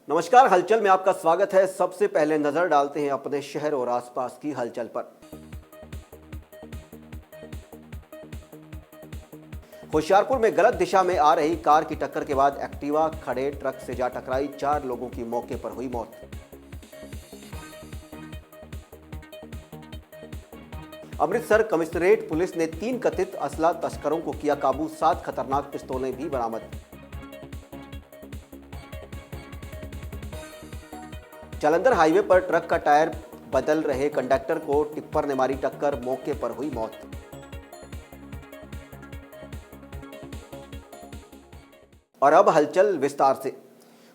नमस्कार, हलचल में आपका स्वागत है। सबसे पहले नजर डालते हैं अपने शहर और आसपास की हलचल पर। होशियारपुर में गलत दिशा में आ रही कार की टक्कर के बाद एक्टिवा खड़े ट्रक से जा टकराई, 4 लोगों की मौके पर हुई मौत। अमृतसर कमिश्नरेट पुलिस ने 3 कथित असला तस्करों को किया काबू, 7 खतरनाक पिस्तौलें भी बरामद। जालंधर हाईवे पर ट्रक का टायर बदल रहे कंडक्टर को टिप्पर ने मारी टक्कर, मौके पर हुई मौत। और अब हलचल विस्तार से।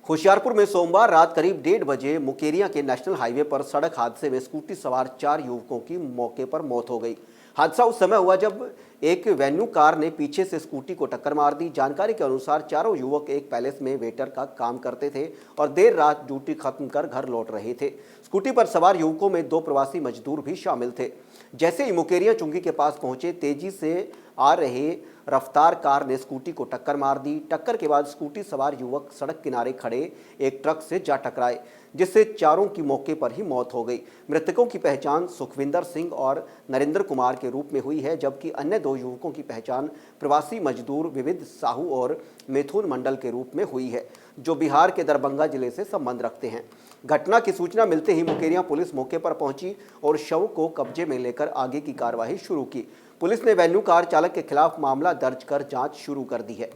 होशियारपुर में सोमवार रात करीब 1:30 बजे मुकेरिया के नेशनल हाईवे पर सड़क हादसे में स्कूटी सवार 4 युवकों की मौके पर मौत हो गई। हादसा उस समय हुआ जब एक वेन्यू कार ने पीछे से स्कूटी को टक्कर मार दी। जानकारी के अनुसार चारों युवक एक पैलेस में वेटर का काम करते थे और देर रात ड्यूटी खत्म कर घर लौट रहे थे। स्कूटी पर सवार युवकों में 2 प्रवासी मजदूर भी शामिल थे। जैसे ही मुकेरिया चुंगी के पास पहुंचे, तेजी से आ रहे रफ्तार कार ने स्कूटी को टक्कर मार दी। टक्कर के बाद स्कूटी सवार युवक सड़क किनारे खड़े एक ट्रक से जा टकराए, जिससे चारों की मौके पर ही मौत हो गई। मृतकों की पहचान सुखविंदर सिंह और नरेंद्र कुमार के रूप में हुई है, जबकि अन्य 2 युवकों की पहचान प्रवासी मजदूर विविध साहू और मिथुन मंडल के रूप में हुई है, जो बिहार के दरभंगा जिले से संबंध रखते हैं। घटना की सूचना मिलते ही मुकेरिया पुलिस मौके पर पहुंची और शव को कब्जे में लेकर आगे की कार्यवाही शुरू की। पुलिस ने वेन्यू कार चालक के खिलाफ मामला दर्ज कर जांच शुरू कर दी है।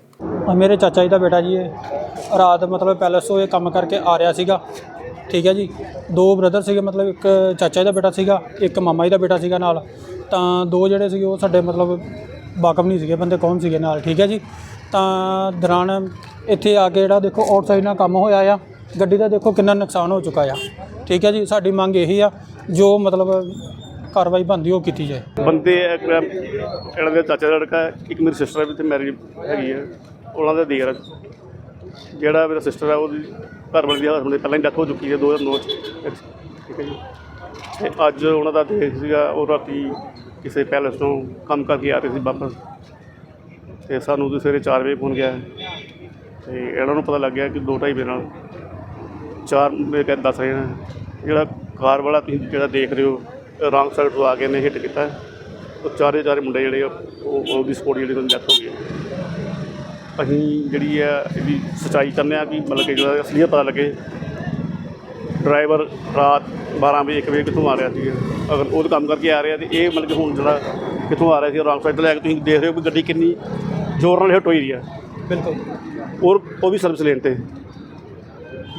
मेरे चाचा जी का बेटा जी रात मतलब पैलेस ਤੋਂ ਇਹ ਕੰਮ ਕਰਕੇ ਆ ਰਿਹਾ ਸੀਗਾ, ठीक है जी। 2 ਬ੍ਰਦਰ ਸੀਗੇ, मतलब एक ਚਾਚਾ ਜੀ ਦਾ ਬੇਟਾ ਸੀਗਾ, ਇੱਕ ਮਾਮਾ ਜੀ ਦਾ ਬੇਟਾ ਸੀਗਾ ਨਾਲ। ਤਾਂ 2 ਜਿਹੜੇ ਸੀਗੇ ਉਹ ਸਾਡੇ मतलब ਵਾਕਫ ਨਹੀਂ ਸੀਗੇ ਬੰਦੇ ਕੌਣ ਸੀਗੇ ਨਾਲ, ठीक है जी। ਤਾਂ ਦੌਰਾਨ ਇੱਥੇ ਆ ਕੇ ਜਿਹੜਾ ਦੇਖੋ ਆਊਟਸਾਈਡ ਨਾਲ ਕੰਮ ਹੋਇਆ ਆ, ਗੱਡੀ ਦਾ ਦੇਖੋ ਕਿੰਨਾ ਨੁਕਸਾਨ ਹੋ ਚੁੱਕਾ ਆ, ठीक है जी। ਸਾਡੀ ਮੰਗ ਇਹੀ ਆ ਜੋ मतलब कार्रवाई बनती हो की जाए। बंदे ਇਹਨਾਂ ਦੇ ਚਾਚਾ ਦਾ ਲੜਕਾ ਹੈ, ਇੱਕ ਮੇਰੀ ਸਿਸਟਰ ਵੀ ਤੇ ਮੈਰਿਜ ਹੈਗੀ ਹੈ, ਉਹਨਾਂ ਦਾ ਦੇਰ ਜਿਹੜਾ ਮੇਰਾ ਸਿਸਟਰ ਹੈ ਉਹਦੀ ਘਰ ਵਾਲੀ ਦੀ ਹਸਬੈਂਡ ਦੀ ਪਹਿਲਾਂ ਹੀ ਡੈਥ ਹੋ ਚੁੱਕੀ ਹੈ 2009 'ਚ, ਠੀਕ ਹੈ ਜੀ। ਅਤੇ ਅੱਜ ਉਹਨਾਂ ਦਾ ਦੇਰ ਸੀਗਾ, ਉਹ ਰਾਤੀ ਕਿਸੇ ਪੈਲੇਸ ਤੋਂ ਕੰਮ ਕਰਕੇ ਆ ਰਹੇ ਸੀ ਵਾਪਸ, ਅਤੇ ਸਾਨੂੰ ਤਾਂ ਸਵੇਰੇ 4 ਵਜੇ ਫੋਨ ਗਿਆ ਅਤੇ ਇਹਨਾਂ ਨੂੰ ਪਤਾ ਲੱਗ ਗਿਆ ਕਿ 2-2:30 ਵਜੇ ਨਾਲ 4 ਮੇਰੇ ਕਹਿ ਦੱਸ ਰਹੇ ਨੇ ਜਿਹੜਾ ਕਾਰ ਵਾਲਾ ਤੁਸੀਂ ਜਿਹੜਾ ਦੇਖ ਰਹੇ ਹੋ ਰੌਂਗ ਸਾਈਡ ਤੋਂ ਆ ਕੇ ਨੇ ਹਿੱਟ ਕੀਤਾ। ਉਹ ਚਾਰੇ ਮੁੰਡੇ ਜਿਹੜੇ ਉਹਦੀ ਸਪੋਰਟ ਜਿਹੜੀ ਉਹਦੀ ਡੈਥ ਹੋ ਗਈ। ਅਸੀਂ ਜਿਹੜੀ ਹੈ ਇਹਦੀ ਸੱਚਾਈ ਚਾਹੁੰਦੇ ਹਾਂ ਕਿ ਮਤਲਬ ਕਿ ਜਿਹੜਾ ਅਸਲੀਅਤ ਪਤਾ ਲੱਗੇ। ਡਰਾਈਵਰ ਰਾਤ 12 ਵਜੇ 1 ਵਜੇ ਕਿੱਥੋਂ ਆ ਰਿਹਾ ਸੀ, ਅਗਰ ਉਹ ਕੰਮ ਕਰਕੇ ਆ ਰਿਹਾ ਅਤੇ ਇਹ ਮਤਲਬ ਕਿ ਹੁਣ ਜਿਹੜਾ ਕਿੱਥੋਂ ਆ ਰਿਹਾ ਸੀ ਰੌਂਗ ਸਾਈਡ ਤੋਂ ਲੈ ਕੇ ਤੁਸੀਂ ਦੇਖ ਰਹੇ ਹੋ ਕਿ ਗੱਡੀ ਕਿੰਨੀ ਜ਼ੋਰ ਨਾਲ ਹਿੱਟ ਹੋਈ ਰਹੀ ਹੈ। ਬਿਲਕੁਲ। ਔਰ ਉਹ ਵੀ ਸਰਵਿਸ ਲੇਨ 'ਤੇ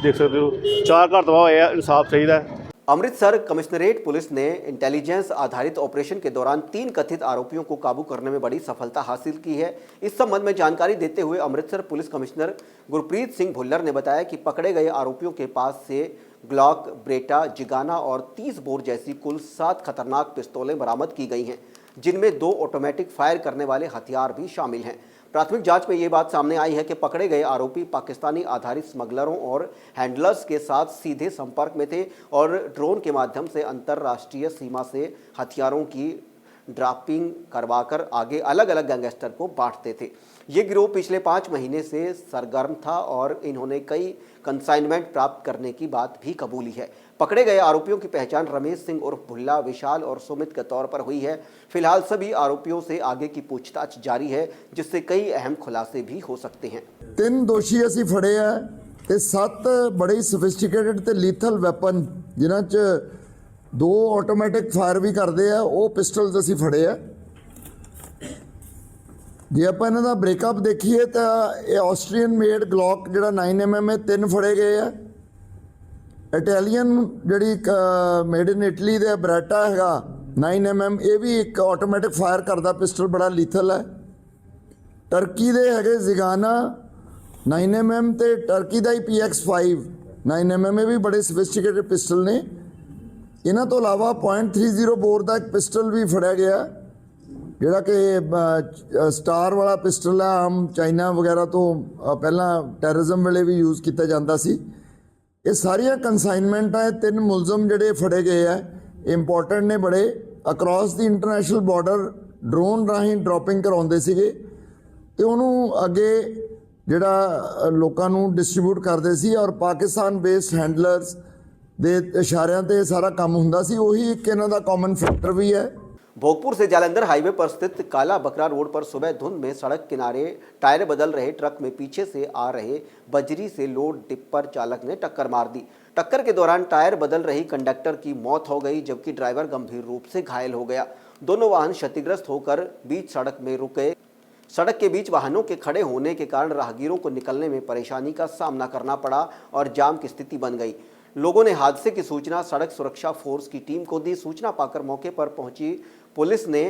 ਦੇਖ ਸਕਦੇ ਹੋ। 4 ਘਰ ਤਬਾਹ ਹੋਏ ਆ, ਇਨਸਾਫ ਚਾਹੀਦਾ। अमृतसर कमिश्नरेट पुलिस ने इंटेलिजेंस आधारित ऑपरेशन के दौरान 3 कथित आरोपियों को काबू करने में बड़ी सफलता हासिल की है। इस संबंध में जानकारी देते हुए अमृतसर पुलिस कमिश्नर गुरप्रीत सिंह भुल्लर ने बताया कि पकड़े गए आरोपियों के पास से ग्लॉक, ब्रेटा, जिगाना और 30 बोर जैसी कुल 7 खतरनाक पिस्तौलें बरामद की गई हैं, जिनमें 2 ऑटोमेटिक फायर करने वाले हथियार भी शामिल हैं। प्राथमिक जांच में ये बात सामने आई है कि पकड़े गए आरोपी पाकिस्तानी आधारित स्मगलरों और हैंडलर्स के साथ सीधे संपर्क में थे और ड्रोन के माध्यम से अंतर्राष्ट्रीय सीमा से हथियारों की ड्रापिंग करवाकर आगे अलग अलग गैंगस्टर को बांटते थे। ये गिरोह पिछले 5 महीने से सरगर्म था और इन्होंने कई कंसाइनमेंट प्राप्त करने की बात भी कबूली है। पकड़े गए आरोपियों की पहचान रमेश सिंह उर्फ भुल्ला, विशाल और सुमित के तौर पर हुई है। फिलहाल सभी आरोपियों से आगे की पूछताछ जारी है, जिससे कई अहम खुलासे भी हो सकते हैं। 3 दोषी ਅਸੀਂ ਫੜੇ ਆ ਤੇ 7 ਬੜੇ ਸੋਫਿਸਟੀਕੇਟਡ ਤੇ ਲੀਥਲ ਵੈਪਨ, ਜਿਨ੍ਹਾਂ 'ਚ 2 ਆਟੋਮੈਟਿਕ ਫਾਇਰ ਵੀ ਕਰਦੇ ਆ, ਉਹ ਪਿਸਟਲਸ ਅਸੀਂ ਫੜੇ ਆ। ਜੇ ਆਪਾਂ ਇਹਨਾਂ ਦਾ ਬ੍ਰੇਕਅਪ ਦੇਖੀਏ ਤਾਂ ਇਹ ਆਸਟਰੀਅਨ ਮੇਡ ਗਲੌਕ ਜਿਹੜਾ 9mm 3 ਫੜੇ ਗਏ ਆ। ਇਟਾਲੀਅਨ ਜਿਹੜੀ ਮੇਡ ਇਨ ਇਟਲੀ ਦੇ ਬਰੈਟਾ ਹੈਗਾ 9mm, ਇਹ ਵੀ ਇੱਕ ਆਟੋਮੈਟਿਕ ਫਾਇਰ ਕਰਦਾ ਪਿਸਟਲ, ਬੜਾ ਲੀਥਲ ਹੈ। ਟਰਕੀ ਦੇ ਹੈਗੇ ਜ਼ਿਗਾਨਾ 9mm ਤੇ ਟਰਕੀ ਦਾ ਹੀ PX5 9mm, ਇਹ ਵੀ ਬੜੇ ਸੋਫਿਸਟੀਕੇਟਡ ਪਿਸਟਲ ਨੇ। ਇਹਨਾਂ ਤੋਂ ਇਲਾਵਾ .30 ਬੋਰ ਦਾ ਇੱਕ ਪਿਸਟਲ ਵੀ ਫੜਿਆ ਗਿਆ, ਜਿਹੜਾ ਕਿ ਸਟਾਰ ਵਾਲਾ ਪਿਸਟਲ ਹੈ, ਆਮ ਚਾਈਨਾ ਵਗੈਰਾ ਤੋਂ ਪਹਿਲਾਂ ਟੈਰਰਿਜ਼ਮ ਵੇਲੇ ਵੀ ਯੂਜ਼ ਕੀਤਾ ਜਾਂਦਾ ਸੀ। ਇਹ ਸਾਰੀਆਂ ਕੰਸਾਈਨਮੈਂਟਾਂ, ਇਹ 3 ਮੁਲਜ਼ਮ ਜਿਹੜੇ ਫੜੇ ਗਏ ਆ ਇੰਪੋਰਟੈਂਟ ਨੇ ਬੜੇ। ਅਕਰੋਸ ਦੀ ਇੰਟਰਨੈਸ਼ਨਲ ਬਾਰਡਰ ਡਰੋਨ ਰਾਹੀਂ ਡ੍ਰੌਪਿੰਗ ਕਰਾਉਂਦੇ ਸੀਗੇ ਤੇ ਉਹਨੂੰ ਅੱਗੇ ਜਿਹੜਾ ਲੋਕਾਂ ਨੂੰ ਡਿਸਟ੍ਰੀਬਿਊਟ ਕਰਦੇ ਸੀ ਔਰ ਪਾਕਿਸਤਾਨ ਬੇਸਡ ਹੈਂਡਲਰਸ ਦੇ ਇਸ਼ਾਰਿਆਂ ਤੇ ਸਾਰਾ ਕੰਮ ਹੁੰਦਾ ਸੀ। ਉਹੀ ਇੱਕ ਇਹਨਾਂ ਦਾ ਕਾਮਨ ਫੈਕਟਰ ਵੀ ਹੈ। भोगपुर से जालंधर हाईवे पर स्थित काला बकरा रोड पर सुबह धुंध में सड़क किनारे टायर बदल रहे ट्रक में पीछे से आ रहे बजरी से लोड टिप्पर चालक ने टक्कर मार दी। टक्कर के दौरान टायर बदल रही कंडक्टर की मौत हो गई, जबकि ड्राइवर गंभीर रूप से घायल हो गया। दोनों वाहन क्षतिग्रस्त होकर बीच सड़क में रुक गए। सड़क के बीच वाहनों के खड़े होने के कारण राहगीरों को निकलने में परेशानी का सामना करना पड़ा और जाम की स्थिति बन गई। लोगों ने हादसे की सूचना सड़क सुरक्षा फोर्स की टीम को दी। सूचना पाकर मौके पर पहुंची पुलिस ने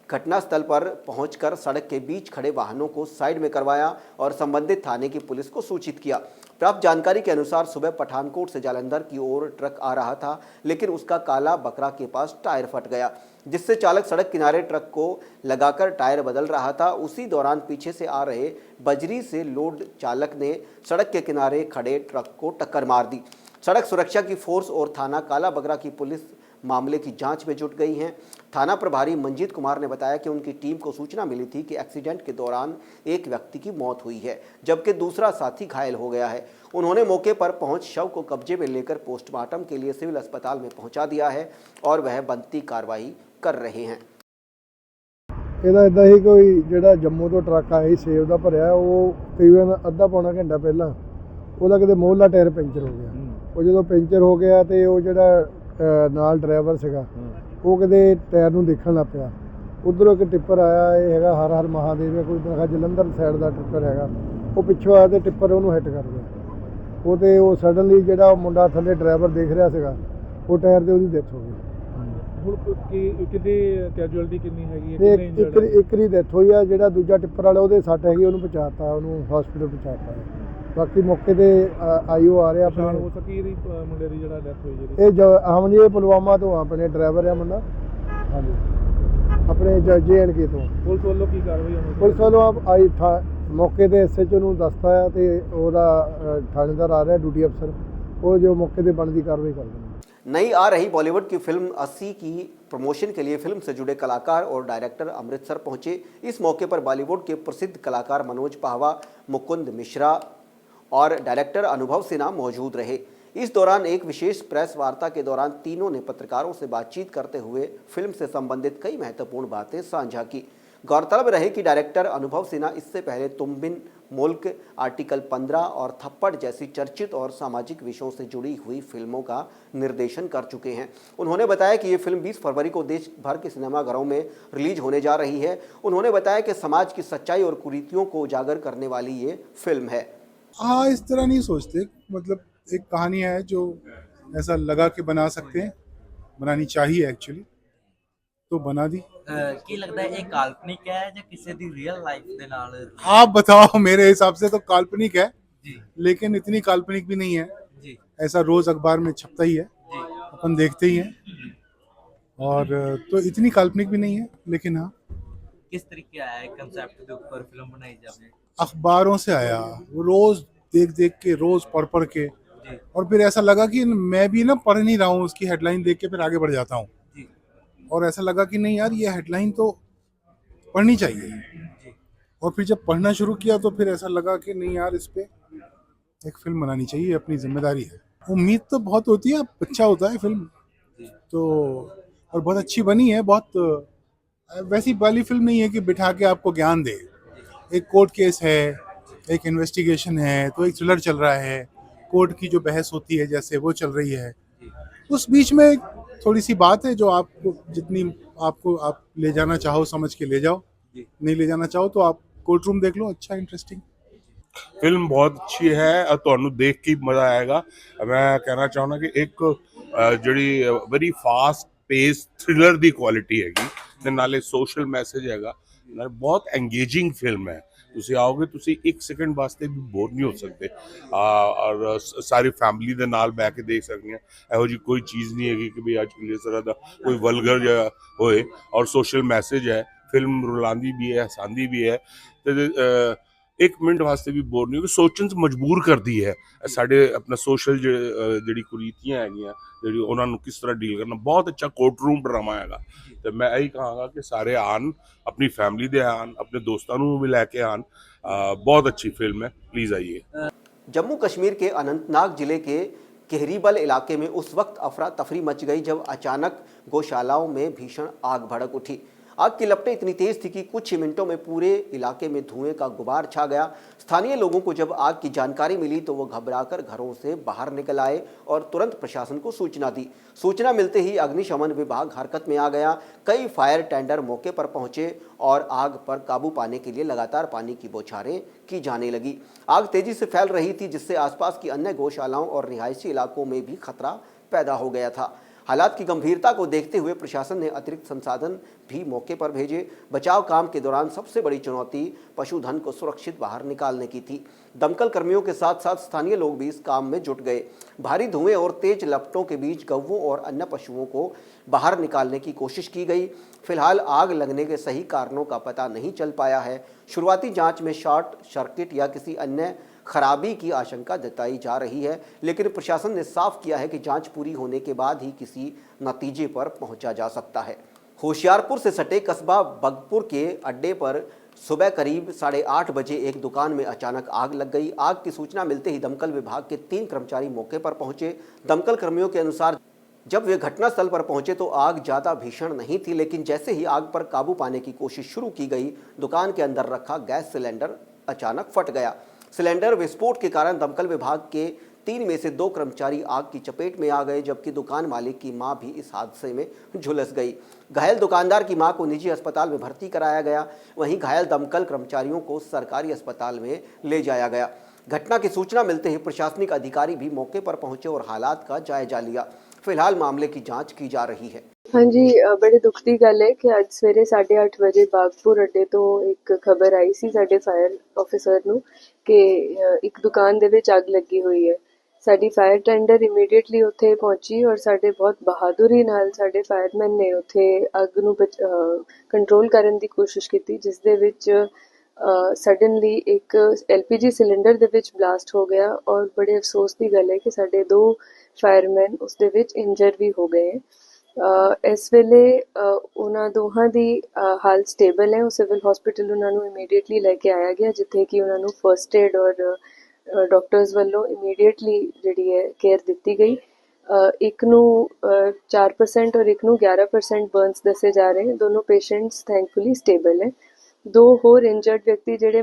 घटनास्थल पर पहुंचकर सड़क के बीच खड़े वाहनों को साइड में करवाया और संबंधित थाने की पुलिस को सूचित किया। प्राप्त जानकारी के अनुसार सुबह पठानकोट से जालंधर की ओर ट्रक आ रहा था, लेकिन उसका काला बकरा के पास टायर फट गया, जिससे चालक सड़क किनारे ट्रक को लगाकर टायर बदल रहा था। उसी दौरान पीछे से आ रहे बजरी से लोड चालक ने सड़क के किनारे खड़े ट्रक को टक्कर मार दी। सड़क सुरक्षा की फोर्स और थाना काला बकरा की पुलिस मामले की जांच में जुट गई हैं। थाना प्रभारी मंजीत कुमार ने बताया कि उनकी टीम को सूचना मिली थी कि एक्सीडेंट के दौरान एक व्यक्ति की मौत हुई है, जबकि दूसरा साथी घायल हो गया है। उन्होंने मौके पर पहुंच शव को कब्जे में लेकर पोस्टमार्टम के लिए सिविल अस्पताल में पहुंचा दिया है और वह बनती कार्रवाई कर रहे हैं। ਇਹਦਾ ਇਦਾਂ ਹੀ ਕੋਈ ਜਿਹੜਾ ਜੰਮੂ ਤੋਂ ਟਰੱਕ ਆਇਆ ਸੀ ਸੇਬ ਦਾ ਭਰਿਆ, ਉਹ ਤਕਰੀਬਨ ਅੱਧਾ ਪੌਣਾ ਘੰਟਾ ਪਹਿਲਾਂ ਉਹਦਾ ਕਿਤੇ ਮੋਹਲਾ ਟਾਇਰ ਪੈਂਚਰ ਹੋ ਗਿਆ। ਉਹ ਜਦੋਂ ਪੈਂਚਰ ਹੋ ਗਿਆ ਤੇ ਉਹ ਜਿਹੜਾ ਨਾਲ ਡਰਾਈਵਰ ਸੀਗਾ ਉਹ ਕਿਤੇ ਟਾਇਰ ਨੂੰ ਦੇਖਣ ਲੱਗ ਪਿਆ। ਉੱਧਰੋਂ ਇੱਕ ਟਿੱਪਰ ਆਇਆ, ਇਹ ਹੈਗਾ ਹਰ ਹਰ ਮਹਾਦੇਵ ਹੈ, ਕੋਈ ਦਿਖਾ ਜਲੰਧਰ ਸਾਈਡ ਦਾ ਟਿੱਪਰ ਹੈਗਾ। ਉਹ ਪਿੱਛੋਂ ਆਇਆ ਤੇ ਟਿੱਪਰ ਉਹਨੂੰ ਹਿੱਟ ਕਰ ਗਿਆ। ਉਹ ਸਡਨਲੀ ਜਿਹੜਾ ਮੁੰਡਾ ਥੱਲੇ ਡਰਾਈਵਰ ਦੇਖ ਰਿਹਾ ਸੀਗਾ, ਉਹ ਟਾਇਰ ਤੇ ਉਹਦੀ ਡੈਥ ਹੋ ਗਈ। ਹੁਣ ਕਿੰਨੀ ਕੈਜੂਅਲਟੀ ਕਿੰਨੀ ਹੈਗੀ ਹੈ? ਇੱਕ ਦੀ ਡੈਥ ਹੋਈ ਆ। ਜਿਹੜਾ ਦੂਜਾ ਟਿੱਪਰ ਵਾਲਾ ਉਹਦੇ ਸੱਟ ਹੈਗੀ, ਉਹਨੂੰ ਪਹੁੰਚਾਤਾ, ਉਹਨੂੰ ਹਸਪੀਟਲ ਪਹੁੰਚਾਤਾ। ਬਾਕੀ ਮੌਕੇ ਤੇ ਆਈਓ ਆ ਰਿਹਾ ਆਪਣੇ। ਹੋ ਸਕੀ ਇਹਦੀ ਮੁੰਡੇ ਦੀ ਜਿਹੜਾ ਡੈਥ ਹੋਈ ਜਿਹੜੀ ਇਹ ਪੁਲਵਾਮਾ ਤੋਂ ਆਪਣੇ ਡਰਾਈਵਰ ਆ ਮੁੰਡਾ, ਹਾਂਜੀ ਆਪਣੇ JNK ਤੋਂ। ਪੁਲਿਸ ਵੱਲੋਂ ਕੀ ਕਾਰਵਾਈ ਹੋਣੀ? ਪੁਲਿਸ ਵੱਲੋਂ ਆਈ ਮੌਕੇ ਤੇ SHO ਨੂੰ ਦੱਸਤਾ ਆ ਤੇ ਉਹਦਾ ਥਾਣੇਦਾਰ ਆ ਰਿਹਾ ਡਿਊਟੀ ਅਫਸਰ, ਉਹ ਜੋ मौके पे बनती कार्रवाई कर देंगे। नई आ रही बॉलीवुड की फिल्म 80 की प्रमोशन के लिए फिल्म से जुड़े कलाकार और डायरेक्टर अमृतसर पहुंचे। इस मौके पर बॉलीवुड के प्रसिद्ध कलाकार मनोज पाहवा, मुकुंद मिश्रा और डायरेक्टर अनुभव सिन्हा मौजूद रहे। इस दौरान एक विशेष प्रेस वार्ता के दौरान तीनों ने पत्रकारों से बातचीत करते हुए फिल्म से संबंधित कई महत्वपूर्ण बातें साझा की। गौरतलब रहे कि डायरेक्टर अनुभव सिन्हा इससे पहले तुम बिन मुल्क, आर्टिकल 15 और थप्पड़ जैसी चर्चित और सामाजिक विषयों से जुड़ी हुई फिल्मों का निर्देशन कर चुके हैं। उन्होंने बताया कि ये फिल्म 20 फरवरी को देश भर के सिनेमाघरों में रिलीज होने जा रही है। उन्होंने बताया कि समाज की सच्चाई और कुरीतियों को उजागर करने वाली ये फिल्म है। हाँ, इस तरह नहीं सोचते, मतलब एक कहानी है जो ऐसा लगा कि बना सकते हैं, बनानी चाहिए एक्चुअली, तो बना दी। ਕੀ ਲੱਗਦਾ ਹੈ ਇਹ ਕਾਲਪਨਿਕ ਹੈ ਜਾਂ ਕਿਸੇ ਦੀ ਰੀਅਲ ਲਾਈਫ ਦੇ ਨਾਲ? आप बताओ, मेरे हिसाब से तो काल्पनिक है, जी लेकिन इतनी काल्पनिक भी नहीं है। जी ऐसा रोज अखबार में छपता ही है, जी अपन देखते ही हैं, और तो इतनी काल्पनिक भी नहीं है, लेकिन हाँ किस तरीके आया है कंसेप्ट के ऊपर फिल्म बनाई जाए? अखबारों से आया, वो रोज देख देख के, रोज पढ़ के, जी और फिर ऐसा लगा कि मैं भी ना पढ़ नहीं रहा हूँ, उसकी हेडलाइन देख के फिर आगे बढ़ जाता हूँ, जी और ऐसा लगा कि नहीं यार, ये हेडलाइन तो पढ़नी चाहिए। जी और फिर जब पढ़ना शुरू किया तो फिर ऐसा लगा कि नहीं यार, इस पे एक फिल्म बनानी चाहिए, अपनी जिम्मेदारी है। उम्मीद तो बहुत होती है, अच्छा होता है फिल्म तो, और बहुत अच्छी बनी है। बहुत वैसी वाली फिल्म नहीं है कि बिठा के आपको ज्ञान दे। एक कोर्ट केस है, एक इन्वेस्टिगेशन है, तो एक थ्रिलर चल रहा है, कोर्ट की जो बहस होती है जैसे वो चल रही है। उस बीच में थोड़ी सी बात है जो आपको जितनी आपको आप ले जाना चाहो समझ के ले जाओ, नहीं ले जाना चाहो तो आप कोर्ट रूम देख लो, अच्छा इंटरेस्टिंग। फिल्म बहुत अच्छी है और ਤੁਹਾਨੂੰ ਦੇਖ ਕੇ ਮਜ਼ਾ ਆਏਗਾ। ਮੈਂ ਕਹਿਣਾ ਚਾਹੁੰਦਾ ਕਿ ਇੱਕ ਜਿਹੜੀ ਵੈਰੀ ਫਾਸਟ ਪੇਸ ਥ੍ਰਿਲਰ ਦੀ ਕੁਆਲਿਟੀ ਹੈਗੀ ਤੇ ਨਾਲੇ ਸੋਸ਼ਲ ਮੈਸੇਜ ਹੈਗਾ, ਨਾਲੇ ਬਹੁਤ ਐਂਗੇਜਿੰਗ ਫਿਲਮ ਹੈ। ਤੁਸੀਂ ਆਓਗੇ, ਤੁਸੀਂ 1 ਸੈਕਿੰਡ ਵਾਸਤੇ ਵੀ ਬੋਰ ਨਹੀਂ ਹੋ ਸਕਦੇ, ਔਰ ਸਾਰੀ ਫੈਮਿਲੀ ਦੇ ਨਾਲ ਬਹਿ ਕੇ ਦੇਖ ਸਕਦੇ ਆ। ਇਹੋ ਜਿਹੀ ਕੋਈ ਚੀਜ਼ ਨਹੀਂ ਹੈਗੀ ਕਿ ਵੀ ਅੱਜ ਕੱਲ੍ਹ ਇਸ ਤਰ੍ਹਾਂ ਦਾ ਕੋਈ ਵਲਗਰ ਜਾਂ ਹੋਏ, ਔਰ ਸੋਸ਼ਲ ਮੈਸੇਜ ਹੈ। ਫਿਲਮ ਰੁਲਾਉਂਦੀ ਵੀ ਹੈ, ਹਸਾਉਂਦੀ ਵੀ ਹੈ, ਤੇ ਇੱਕ ਮਿੰਟ ਵਾਸਤੇ ਵੀ ਬੋਰ ਨਹੀਂ ਹੋਗੇ, ਸੋਚਣ 'ਚ ਮਜਬੂਰ ਕਰਦੀ ਹੈ। ਸਾਡੇ ਆਪਣਾ ਸੋਸ਼ਲ ਜਿਹੜੀ ਕੁਰੀਤੀਆਂ ਹੈਗੀਆਂ, ਜਿਹੜੀ ਉਹਨਾਂ ਨੂੰ ਕਿਸ ਤਰ੍ਹਾਂ ਡੀਲ ਕਰਨਾ, ਬਹੁਤ ਅੱਛਾ ਕੋਰਟ ਰੂਮ ਡਰਾਮਾ ਹੈਗਾ। ਤੇ ਮੈਂ ਇਹੀ ਕਹਾਂਗਾ ਕਿ ਸਾਰੇ ਆਣ, ਆਪਣੀ ਫੈमिली ਦੇ आन, अपने दोस्तों भी लैके आन। बहुत अच्छी फिल्म है, प्लीज़ आइए। जम्मू कश्मीर के अनंतनाग जिले के केहरीबल इलाके में उस वक्त अफरा तफरी मच गई जब अचानक गौशालाओं में भीषण आग भड़क उठी। आग की लपटें इतनी तेज थी कि कुछ ही मिनटों में पूरे इलाके में धुएं का गुबार छा गया। स्थानीय लोगों को जब आग की जानकारी मिली तो वो घबराकर घरों से बाहर निकल आए और तुरंत प्रशासन को सूचना दी। सूचना मिलते ही अग्निशमन विभाग हरकत में आ गया। कई फायर टेंडर मौके पर पहुंचे और आग पर काबू पाने के लिए लगातार पानी की बौछारें की जाने लगी। आग तेजी से फैल रही थी, जिससे आसपास की अन्य गौशालाओं और रिहायशी इलाकों में भी खतरा पैदा हो गया था। हालात की गंभीरता को देखते हुए प्रशासन ने अतिरिक्त संसाधन भी मौके पर भेजे। बचाव काम के दौरान सबसे बड़ी चुनौती पशुधन को सुरक्षित बाहर निकालने की थी। दमकल कर्मियों के साथ साथ स्थानीय लोग भी इस काम में जुट गए। भारी धुएं और तेज लपटों के बीच गौवों और अन्य पशुओं को बाहर निकालने की कोशिश की गई। फिलहाल आग लगने के सही कारणों का पता नहीं चल पाया है। शुरुआती जांच में शॉर्ट सर्किट या किसी अन्य खराबी की आशंका जताई जा रही है, लेकिन प्रशासन ने साफ किया है कि जांच पूरी होने के बाद ही किसी नतीजे पर पहुंचा जा सकता है। होशियारपुर से सटे कस्बा बगपुर के अड्डे पर सुबह करीब 8:30 बजे एक दुकान में अचानक आग लग गई। आग की सूचना मिलते ही दमकल विभाग के 3 कर्मचारी मौके पर पहुंचे। दमकल कर्मियों के अनुसार जब वे घटनास्थल पर पहुंचे तो आग ज़्यादा भीषण नहीं थी, लेकिन जैसे ही आग पर काबू पाने की कोशिश शुरू की गई, दुकान के अंदर रखा गैस सिलेंडर अचानक फट गया। सिलेंडर विस्फोट के कारण दमकल विभाग के 3 में से 2 कर्मचारी आग की चपेट में आ गए, जबकि दुकान मालिक की मां भी इस हादसे में झुलस गई। घायल दुकानदार की मां को निजी अस्पताल में भर्ती कराया गया। वहीं घायल दमकल कर्मचारियों को सरकारी अस्पताल में ले जाया गया। घटना की सूचना मिलते ही प्रशासनिक अधिकारी भी मौके पर पहुंचे और हालात का जायजा लिया। फिलहाल मामले की जांच की जा रही है। हाँ जी, बड़ी दुख की गल है कि अज सवेरे 8:30 बजे बागपुर अड्डे तो एक खबर आई सी साडे फायर ऑफिसर नूं कि एक दुकान दे विच अग लगी हुई है। साडी फायर टेंडर इमीडिएटली उत्थे पहुंची और साडे बहुत बहादुरी नाल साडे फायरमैन ने उत्थे अग नूं कंट्रोल करन दी कोशिश कीती, जिस दे विच सडनली एक LPG सिलेंडर दे विच ब्लास्ट हो गया और बड़े अफसोस की गल है कि साडे 2 फायरमैन उस दे विच इंजर भी हो गए। इस वेले उन्हां दोहां दी हालत स्टेबल है। सिविल हॉस्पिटल उन्हां नूं इमीडिएटली लैके आया गया, जिथे कि उन्हां नूं फर्स्ट एड और डॉक्टर्स वालों इमीडिएटली जिहड़ी है केयर दित्ती गई। एक नूं 4% और एक नूं 11% बर्नस दसे जा रहे हैं। दोनों पेशेंट्स थैंकफुली स्टेबल है। 2 होर इंजर्ड व्यक्ति जिहड़े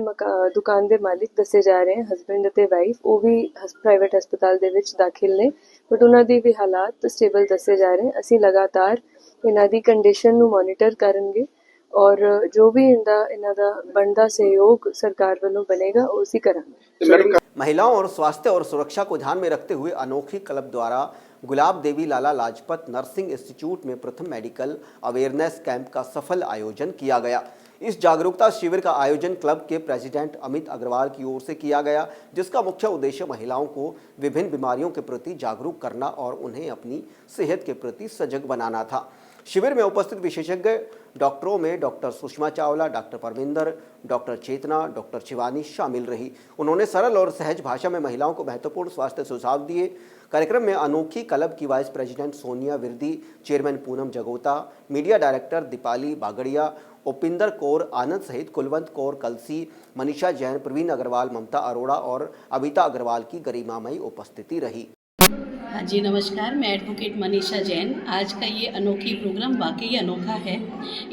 दुकान दे मालिक दसे जा रहे हैं, हसबैंड अते वाइफ, वो भी प्राइवेट हस्पताल दे विच दाखिल ने, बट उन्हां दी भी हालात स्टेबल दसे जा रहे हैं। असीं लगातार इन्हां दी कंडीशन नूं मॉनिटर करांगे और जो भी इन्हां दा बनदा सहयोग सरकार वालों बनेगा वो असीं करांगे। महिलाओं और स्वास्थ्य और सुरक्षा को ध्यान में रखते हुए अनोखी क्लब द्वारा गुलाब देवी लाला लाजपत नर्सिंग इंस्टीट्यूट में प्रथम मेडिकल अवेयरनेस कैंप का सफल आयोजन किया गया। इस जागरूकता शिविर का आयोजन क्लब के प्रेसिडेंट अमित अग्रवाल की ओर से किया गया, जिसका मुख्य उद्देश्य महिलाओं को विभिन्न बीमारियों के प्रति जागरूक करना और उन्हें अपनी सेहत के प्रति सजग बनाना था। शिविर में उपस्थित विशेषज्ञ डॉक्टरों में doctor Sushma Chawla, doctor Parminder, doctor Chetna, doctor Shivani शामिल रही। उन्होंने सरल और सहज भाषा में महिलाओं को महत्वपूर्ण स्वास्थ्य सुझाव दिए। कार्यक्रम में अनोखी क्लब की vice president Sonia Virdi, chairman Poonam Jagota, media director Deepali Bagaria, Upinder Kaur Anand सहित कुलवंत कौर कलसी, मनीषा जैन, प्रवीण अग्रवाल, ममता अरोड़ा और अबिता अग्रवाल की गरिमामयी उपस्थिति रही। हाँ जी नमस्कार, मैं एडवोकेट मनीषा जैन। आज का ये अनोखी प्रोग्राम वाकई अनोखा है।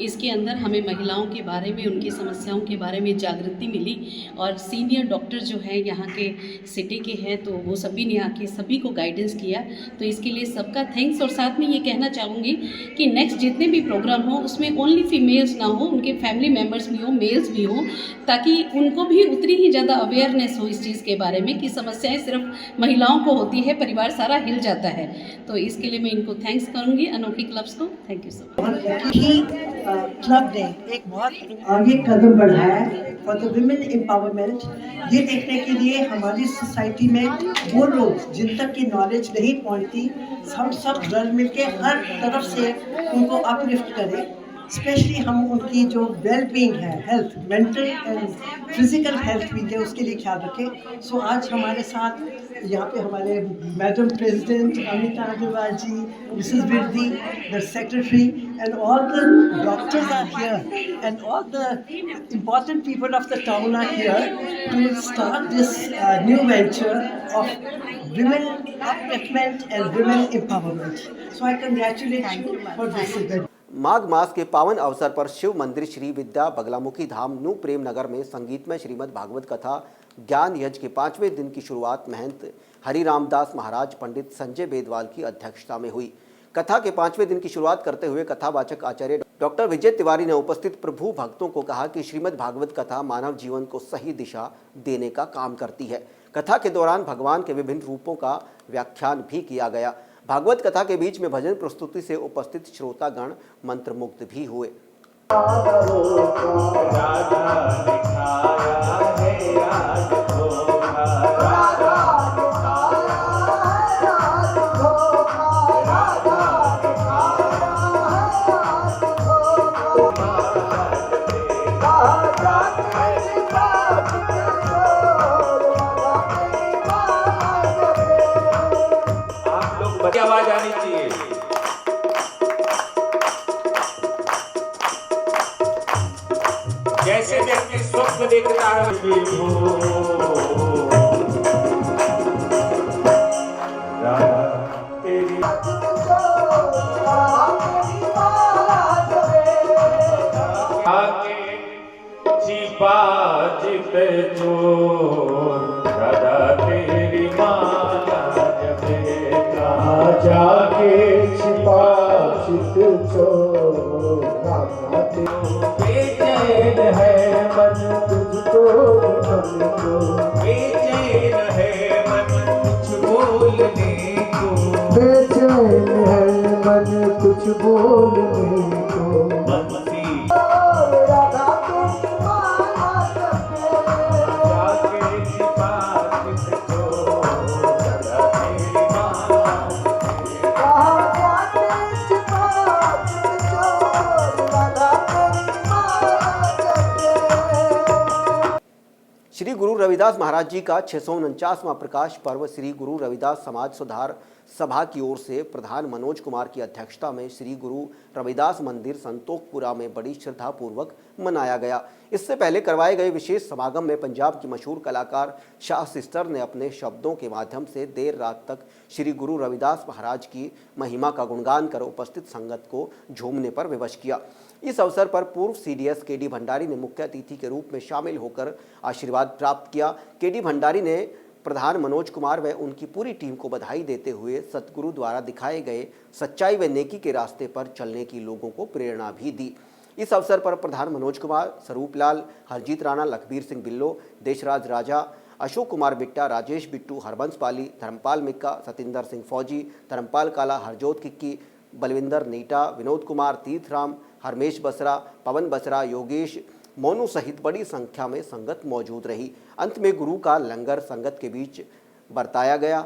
इसके अंदर हमें महिलाओं के बारे में, उनकी समस्याओं के बारे में जागृति मिली और सीनियर डॉक्टर जो हैं यहाँ के सिटी के हैं, तो वो सभी ने आके सभी को गाइडेंस किया, तो इसके लिए सबका थैंक्स। और साथ में ये कहना चाहूँगी कि नेक्स्ट जितने भी प्रोग्राम हो उसमें ओनली फीमेल्स ना हो, उनके फैमिली मेम्बर्स भी हो, मेल्स भी हो, ताकि उनको भी उतनी ही ज़्यादा अवेयरनेस हो इस चीज़ के बारे में कि समस्याएँ सिर्फ महिलाओं को होती है, परिवार सारा हिल जाता है। तो इसके लिए मैं इनको थैंक्स करूंगी, अनोखी क्लब्स को। Thank you so much. Club ने एक बहुत आगे कदम बढ़ाया है फॉर द वुमेन एम्पावरमेंट, ये देखने के लिए हमारी सोसाइटी में वो लोग जिन तक की नॉलेज नहीं पहुंचती, हम सब रल मिल के हर तरफ से उनको अपलिफ्ट करें स्पेशली हम उनकी जो वेल बीइंग है, health, mental and physical health भी है, उसके लिए ख्याल रखें। सो आज हमारे साथ यहाँ पे हमारे madam president Amita Agarwal ji, Mrs Birdi, the secretary and all the doctors are here and all the important people of the town are here to start this new venture of women upliftment and women empowerment. So I congratulate you for this event. माघ मास के पावन अवसर पर शिव मंदिर श्री विद्या बगलामुखी धाम new Prem Nagar में संगीतमय श्रीमद् भागवत कथा ज्ञान यज्ञ के 5वें दिन की शुरुआत महंत हरिरामदास महाराज पंडित संजय बेदवाल की अध्यक्षता में हुई। कथा के 5वें दिन की शुरुआत करते हुए कथावाचक आचार्य डॉक्टर विजय तिवारी ने उपस्थित प्रभु भक्तों को कहा कि श्रीमद् भागवत कथा मानव जीवन को सही दिशा देने का काम करती है। कथा के दौरान भगवान के विभिन्न रूपों का व्याख्यान भी किया गया। भागवत कथा के बीच में भजन प्रस्तुति से उपस्थित श्रोतागण मंत्रमुग्ध भी हुए। आवाज आनी चाहिए। जैसे व्यक्ति स्वप्न देखता है छिपा जित चोर राधा तेरी माला जाके छिपा चित चोर राधा बेचैन है मन तुझको तुझको बेचैन है मन कुछ बोलने को बेचैन है मन कुछ बोलने को बंसी राधा तेरी माला जाके छिपा चित चोर राधा तेरी माला श्री गुरु रविदास महाराज जी का 649वां प्रकाश पर्व श्री गुरु रविदास समाज सुधार सभा की ओर से प्रधान मनोज कुमार की अध्यक्षता में श्री गुरु रविदास मंदिर संतोखपुरा में बड़ी श्रद्धापूर्वक मनाया गया। इससे पहले करवाए गए विशेष समागम में पंजाब की मशहूर कलाकार शाह सिस्टर ने अपने शब्दों के माध्यम से देर रात तक श्री गुरु रविदास महाराज की महिमा का गुणगान कर उपस्थित संगत को झूमने पर विवश किया। इस अवसर पर पूर्व सीडीएस केडी भंडारी ने मुख्य अतिथि के रूप में शामिल होकर आशीर्वाद प्राप्त किया। केडी भंडारी ने प्रधान मनोज कुमार व उनकी पूरी टीम को बधाई देते हुए सतगुरु द्वारा दिखाए गए सच्चाई व नेकी के रास्ते पर चलने की लोगों को प्रेरणा भी दी। इस अवसर पर प्रधान मनोज कुमार, स्वरूप लाल, हरजीत राणा, लखबीर सिंह बिल्लो, देशराज राजा, अशोक कुमार बिट्टा, राजेश बिट्टू, हरबंस पाली, धर्मपाल मिक्का, सतिंदर सिंह फौजी, धर्मपाल काला, हरजोत किक्की, बलविंदर नीटा, विनोद कुमार, तीर्थराम, हरमेश बसरा, पवन बसरा, योगेश, मोनू सहित बड़ी संख्या में संगत मौजूद रही। अंत में गुरु का लंगर संगत के बीच बरताया गया।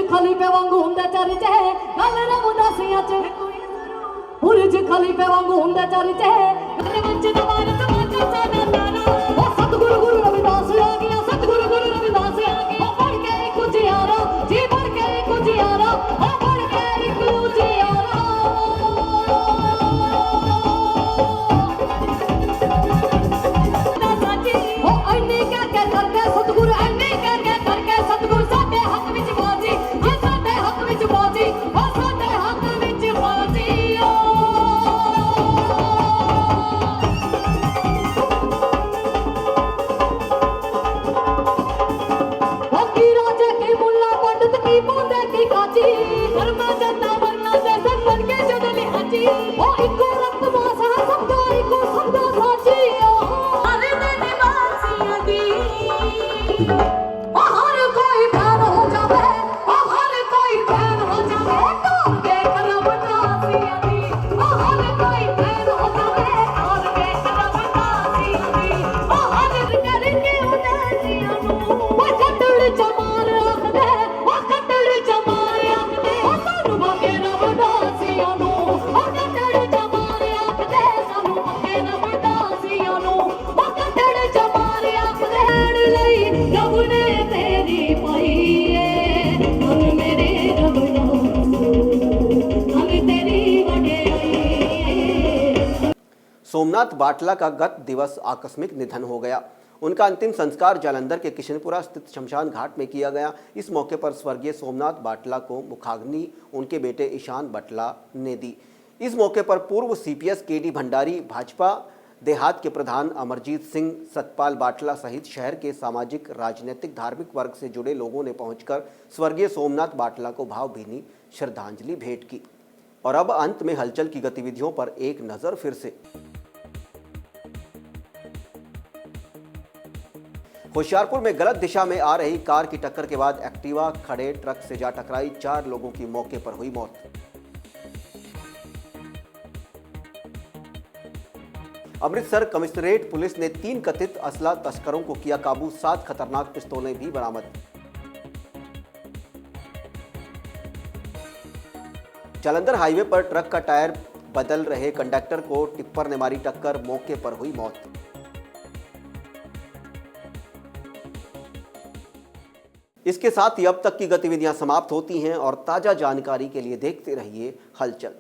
खलीफे वांगू हुंदे चर्चे गल रघुदासियां च बुर्ज खलीफे वांगू हुंदे चर्चे गल विच दवार तमाचा साडा तारा ओ सतगुरु गुरु रविदास आ गया सतगुरु गुरु रविदास आ गया पढ़ के कुछ यारा जी पढ़ के कुछ यारा ओ पढ़ के कुछ यारा साची ओ अन्ने क्या करके सतगुरु अन्ने क्या करके सतगुरु साडे हक विच बाजी सोमनाथ बाटला का गत दिवस आकस्मिक निधन हो गया। उनका अंतिम संस्कार जालंधर के किशनपुरा स्थित शमशान घाट में किया गया। इस मौके पर स्वर्गीय सोमनाथ बाटला को मुखाग्नि उनके बेटे ईशान बाटला ने दी। इस मौके पर पूर्व सीपीएस केडी भंडारी, भाजपा देहात के प्रधान अमरजीत सिंह, सतपाल बाटला सहित शहर के सामाजिक, राजनीतिक, धार्मिक वर्ग से जुड़े लोगों ने पहुंचकर स्वर्गीय सोमनाथ बाटला को भावभीनी श्रद्धांजलि भेंट की। और अब अंत में हलचल की गतिविधियों पर एक नजर फिर से। होशियारपुर में गलत दिशा में आ रही कार की टक्कर के बाद एक्टिवा खड़े ट्रक से जा टकराई, 4 लोगों की मौके पर हुई मौत। अमृतसर कमिश्नरेट पुलिस ने 3 कथित असला तस्करों को किया काबू, 7 खतरनाक पिस्तौलें भी बरामद। जालंधर हाईवे पर ट्रक का टायर बदल रहे कंडक्टर को टिप्पर ने मारी टक्कर, मौके पर हुई मौत। इसके साथ ही अब तक की गतिविधियां समाप्त होती हैं और ताजा जानकारी के लिए देखते रहिए हलचल।